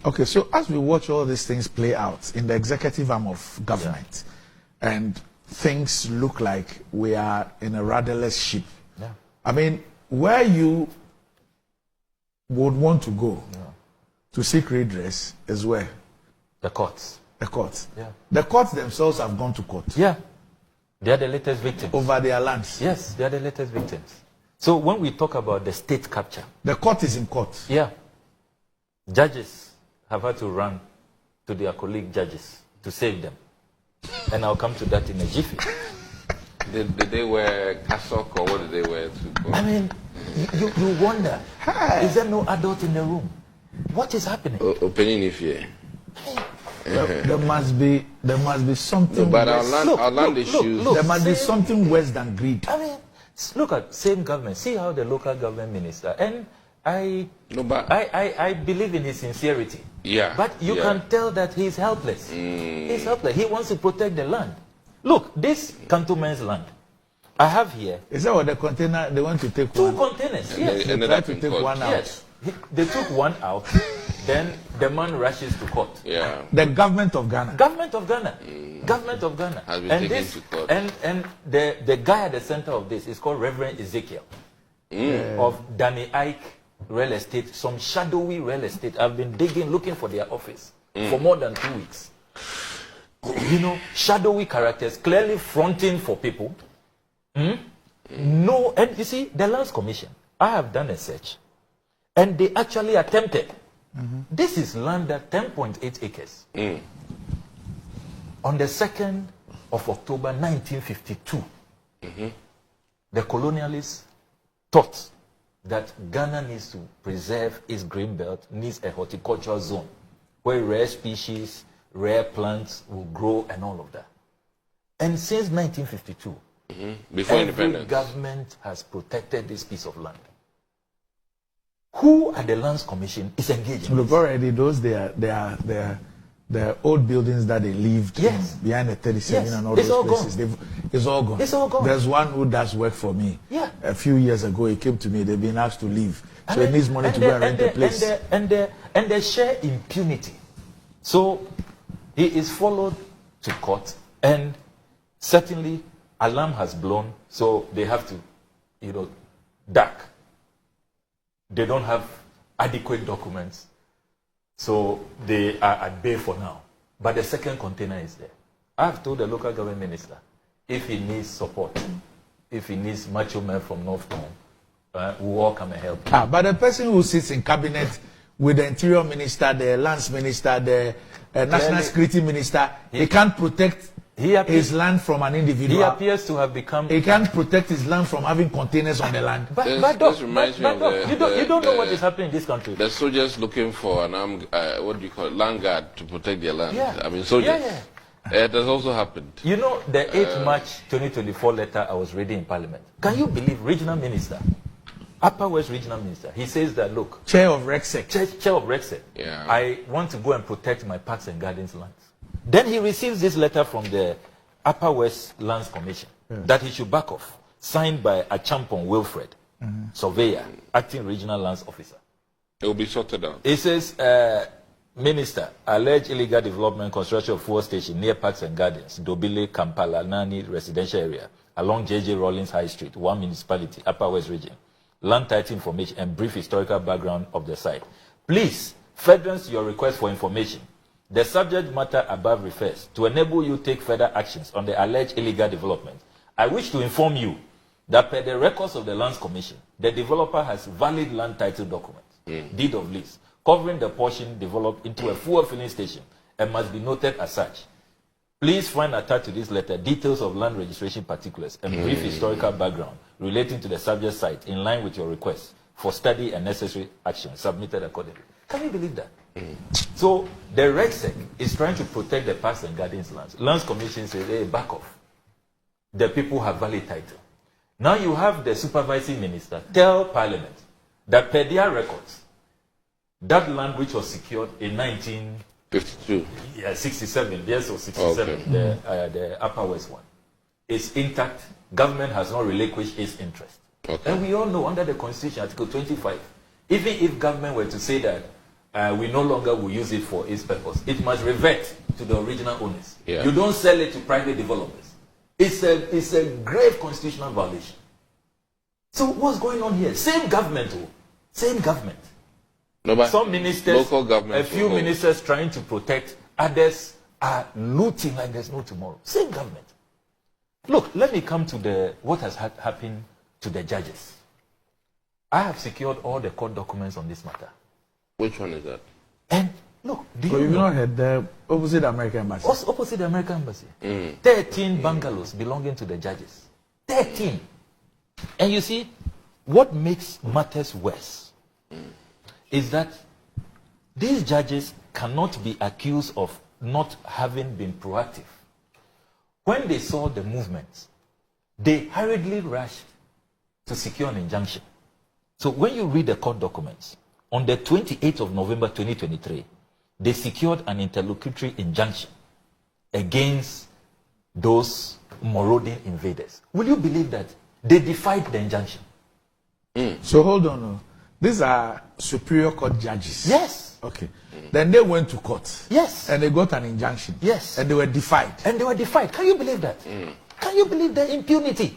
Okay, so as we watch all these things play out in the executive arm of government, and things look like we are in a rudderless ship. Yeah. I mean, where you would want to go to seek redress is where? The courts. The courts. Yeah. The courts themselves have gone to court. Yeah. They are the latest victims. Over their lands. Yes, they are the latest victims. So when we talk about the state capture. The court is in court. Yeah. Judges have had to run to their colleague judges to save them. And I'll come to that in a jiffy. Did they wear cassock or what did they wear to court? I mean, you wonder, is there no adult in the room? What is happening? Opinion if you. There must be something. No, but worse. our land issues. There must be something worse than greed. I mean, look at same government. See how the local government minister, and I believe in his sincerity. Yeah. But you can tell that he's helpless. He's helpless. He wants to protect the land. Look, this Cantonment's land. I have here. Is that what the container they want to take? Two containers. Yes. They try to take one out. Yes. They took one out. Then the man rushes to court. Yeah. The government of Ghana. Government of Ghana. Government of Ghana. Has been And taken this to court. and the guy at the center of this is called Reverend Ezekiel of Danny Ike Real Estate, some shadowy real estate. I've been digging, looking for their office for more than 2 weeks. You know, shadowy characters, clearly fronting for people. No, and you see, the Lands Commission, I have done a search, and they actually attempted. This is land at 10.8 acres. On the 2nd of October 1952, the colonialists thought that Ghana needs to preserve its green belt, needs a horticultural zone where rare species, rare plants will grow and all of that. And since 1952, Before every independence, government has protected this piece of land. Who at the Lands Commission is engaged in Look, this? already those they are old buildings that they lived in behind the 37 and all It's all those places. It's all gone. It's all gone. There's one who does work for me. Yeah. A few years ago, he came to me. They've been asked to leave, so he needs money to go and rent a place. And they share impunity. So he is followed to court, and certainly alarm has blown. So they have to, duck. They don't have adequate documents. So they are at bay for now. But the second container is there. I've told the local government minister, if he needs support, if he needs macho men from North Town, we'll all come and help him. But the person who sits in cabinet with the interior minister, the lands minister, the national security minister, he can't protect his land from an individual. He appears to have become... He can't protect his land from having containers on the land. But This reminds me of you don't know what is happening in this country. the soldiers looking for an armed, what do you call it, land guard to protect their land. Yeah. I mean, soldiers. It has also happened. You know, the 8th March 2024 letter I was reading in Parliament. Can you believe regional minister, Upper West regional minister, he says that, look, Chair of Rexec. Chair of Rexec, Yeah. I want to go and protect my parks and gardens lands. Then he receives this letter from the Upper West Lands Commission that he should back off, signed by Achampon Wilfred, surveyor, acting regional lands officer. It will be sorted out. It says, Minister, alleged illegal development, construction of fuel station near parks and gardens, Dobile, Kampala, Nani residential area, along J.J. Rawlings High Street, one municipality, Upper West region. Land title information and brief historical background of the site. Please, further your request for information. The subject matter above refers to enable you take further actions on the alleged illegal development. I wish to inform you that per the records of the Lands Commission, the developer has valid land title documents, deed of lease, covering the portion developed into a fuel filling station and must be noted as such. Please find attached to this letter details of land registration particulars and brief historical background relating to the subject site in line with your request for study and necessary action submitted accordingly. Can you believe that? So the RECSEC is trying to protect the parks and gardens lands. Lands Commission says, hey, back off. The people have valid title. Now you have the supervising minister tell Parliament that per their records, that land which was secured in 1967, yes, or 67, the Upper West one, is intact. Government has not relinquished its interest. And we all know under the Constitution, Article 25, even if government were to say that we no longer will use it for its purpose. It must revert to the original owners. Yeah. You don't sell it to private developers. It's a grave constitutional violation. So what's going on here? Same government, same government. No, but some ministers, local government, a few ministers trying to protect, others are looting like there's no tomorrow. Same government. Look, let me come to what has happened to the judges. I have secured all the court documents on this matter. Which one is that? And look, you've not heard the opposite American embassy? What's opposite the American embassy? 13 bungalows belonging to the judges. 13. And you see, what makes matters worse is that these judges cannot be accused of not having been proactive. When they saw the movements, they hurriedly rushed to secure an injunction. So when you read the court documents, on the 28th of November 2023, they secured an interlocutory injunction against those marauding invaders. Will you believe that? They defied the injunction. So hold on. These are superior court judges. Yes. Okay. Then they went to court. Yes. And they got an injunction. Yes. And they were defied. And they were defied. Can you believe that? Can you believe the impunity?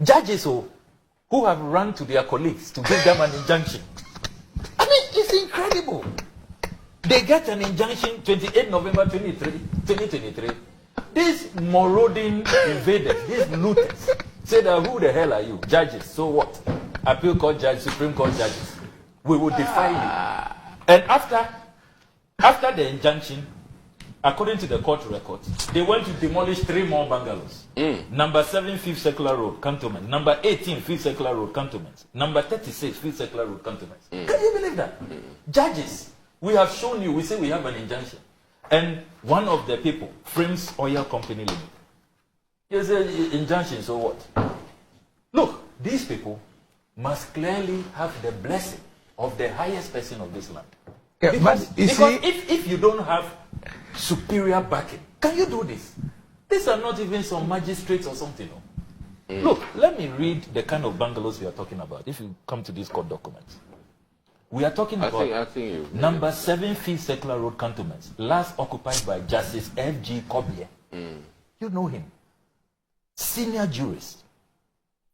Judges who have run to their colleagues to give them an injunction. I mean, it's incredible. They get an injunction 28 November 2023. These marauding invaders, these looters, say that who the hell are you? Judges, so what? Appeal court judge, Supreme Court judges. We will defy you. And after the injunction, according to the court records, they went to demolish 3 more bungalows. Number 7, 5th Circular Road, Cantonment. Number 18, 5th Circular Road, Cantonment. Number 36, 5th Circular Road, Cantonment. Can you believe that? Judges, we have shown you, we say we have an injunction. And one of the people, Frames Oil Company Limited, he said, injunction, so what? Look, these people must clearly have the blessing of the highest person of this land. Yeah, because see, if you don't have superior backing, can you do this? These are not even some magistrates or something. No? Look, let me read the kind of bungalows we are talking about. If you come to these court documents, we are talking about I think number 7 5th Circular Road Cantonments, last occupied by Justice F.G. Kobier. You know him. Senior jurist,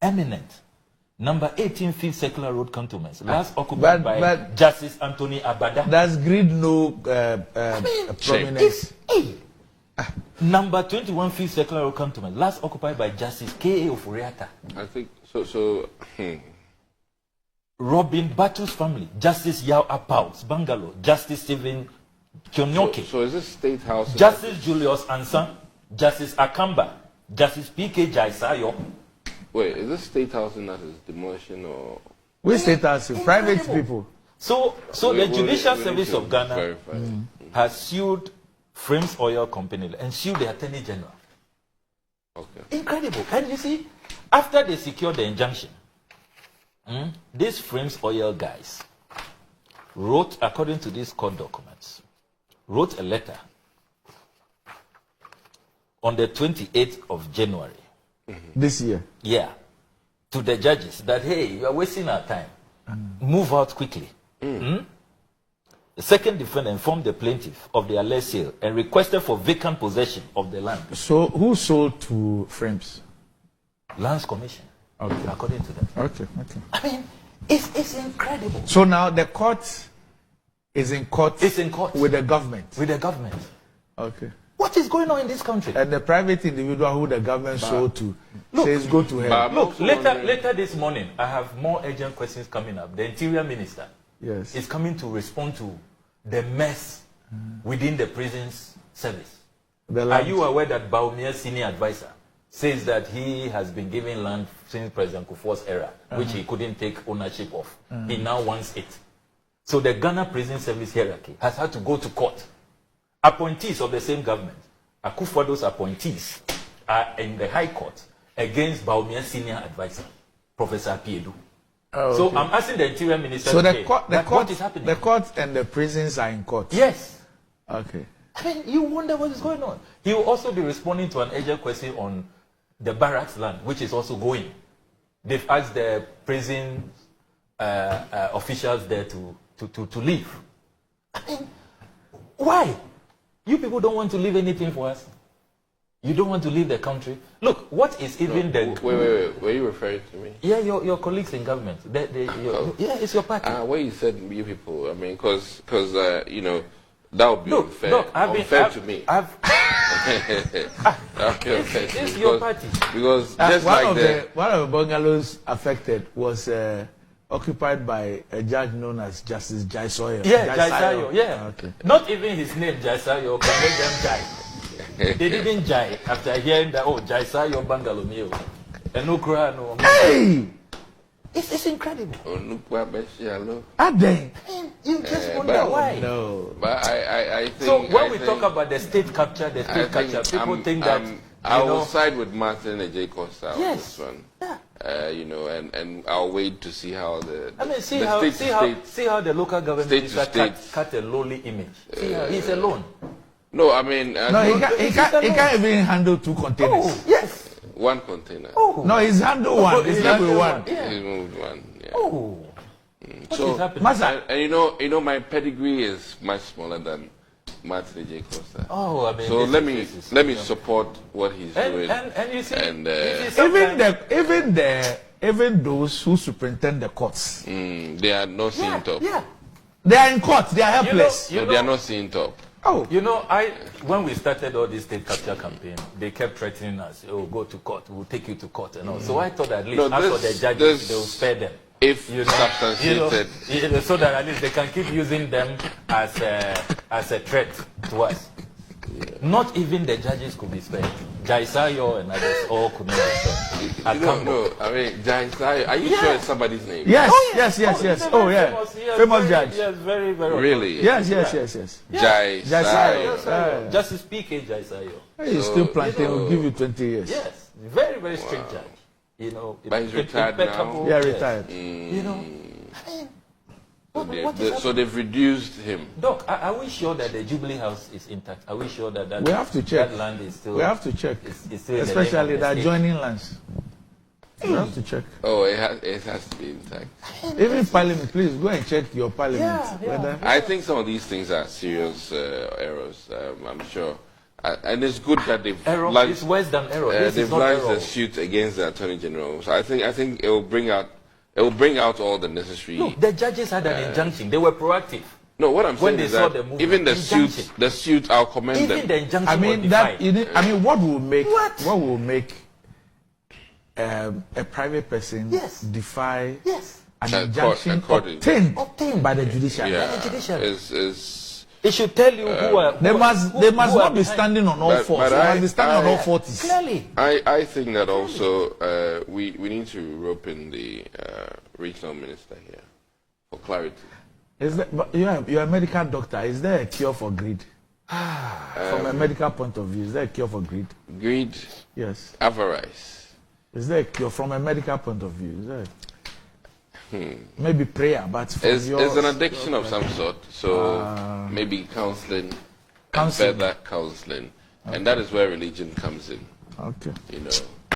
eminent. Number 18 5th Circular Road Cantonments, last occupied by Justice Anthony Abada. Does greed no prominence? Number 21 5th Circular Road Cantonment, last occupied by Justice K.A. Ofuriata. I think so. Robin Batu's family, Justice Yao Apau's bungalow, Justice Stephen Kyonyoke. So is this State House? Justice Julius Ansan, Justice Akamba, Justice P.K. Jaisayo. Wait, is this State House in that is demolition or? Which State House? Private people. So the Judicial Service of Ghana verify. has sued Frames Oil Company and sued the Attorney General. Okay. Incredible. And you see, after they secured the injunction, these Frames Oil guys wrote, according to these court documents, wrote a letter on the 28th of January. This year? Yeah. To the judges that, hey, you are wasting our time. Move out quickly. The second defendant informed the plaintiff of the alleged sale and requested for vacant possession of the land. So who sold to Frames? Lands Commission. Okay. According to them. Okay. I mean, it's incredible. So now the court is in court. It's in court with the government. With the government. Okay. What is going on in this country? And the private individual who the government sold to says go to hell. Look, later this morning, I have more urgent questions coming up. The Interior Minister is coming to respond to the mess within the prisons service. Are you aware that Baumia's senior advisor says that he has been given land since President Kufuor's era, which he couldn't take ownership of? He now wants it. So the Ghana prison service hierarchy has had to go to court. Appointees of the same government, Akufo-Addo's appointees, are in the High Court against Baumia's senior advisor, Professor Piedu. So I'm asking the Interior Minister so what is happening? The court and the prisons are in court? Yes. Okay. I mean, you wonder what is going on. He will also be responding to an urgent question on the barracks land, which is also going. They've asked the prison officials there to leave. I mean, why? You people don't want to leave anything for us. You don't want to leave the country. Look, what is even the... Wait. Were you referring to me? Yeah, your colleagues in government. Yeah, it's your party. Where you said you people, I mean, because you know, that would be unfair. Look, unfair to me. It's your party. Because just one of the bungalows affected was occupied by a judge known as Justice Jaisoyo. Yeah, Jaisoyo, yeah. Okay. Not even his name, Jaisoyo, can make them Jai. They didn't Jai after hearing that, oh, Jaisoyo bungalow meal. And no cry, no. Hey! It's incredible. Adeng. You just wonder why. No. But I think... So when we talk about the state capture, people think that... I will side with Martin and J. Costa on Yes. this one. Yeah. You know, and I'll wait to see how the... see how the local government minister cut a lowly image. See how he's alone. No, I mean... no, he can't even handle 2 containers. Oh, yes. 1 container. Oh. No, he's handled 1. He's left with 1. Yeah. He moved 1. Yeah. Oh. What So, is happening? Masa, and you know, my pedigree is much smaller than Martin J. Costa. Oh, I mean... So let me support what he's doing. And you see... And, even those who superintend the courts, they are not seeing top. Yeah. they are in court. They are helpless. No, they are not seeing top. Oh, You know, when we started all this state capture campaign, they kept threatening us, oh, go to court, we'll take you to court and all. So I thought at least as for the judges, they will spare them. If You know, substantiated, so that at least they can keep using them as a threat to us. Not even the judges could be spared. Jaisayo and others all could not be spared. no, I mean, Jai, are you sure it's somebody's name? yes, Oh, yes. he's a Oh, very yeah. Famous judge. Yes, very, very. Really? Yes. Jai. Jaisayo. Justice PK Jaisayo. He's still planting. We'll give you 20 years. Yes, very, very strict judge. You know, But he's retired now. impeccable, Yeah, yes. retired. You know, what is So they've reduced him. Doc, are we sure that the Jubilee House is intact? Are we sure that We have to check. that land is still... We have to check, is still in the especially name of the state? adjoining lands. We have to check. Oh, it has to be intact. Even Parliament, please go and check your Parliament. Yeah. Whether I think some of these things are serious errors. I'm sure, and it's good that they've Error launched, is worse than error. This they've is not launched error. a suit against the Attorney General. So I think it will bring out all the necessary. Look, the judges had an injunction. They were proactive. No, what I'm When saying they is saw that the movement, even the injunction. suit, I'll commend Even them. the injunction I was mean defied. what will make a private person defy an injunction obtained by the judiciary? It should tell you who are... They must not be standing on all fours. They must be standing on all forties. Clearly. I think that also we need to rope in the regional minister here for clarity. But you're a medical doctor. Is there a cure for greed? From a medical point of view, is there a cure for greed? Greed, Yes. avarice. Is there a cure from a medical point of view? Is there? Maybe prayer, but It's an addiction of some sort. So maybe counseling, and further counseling, and that is where religion comes in. Okay. You know.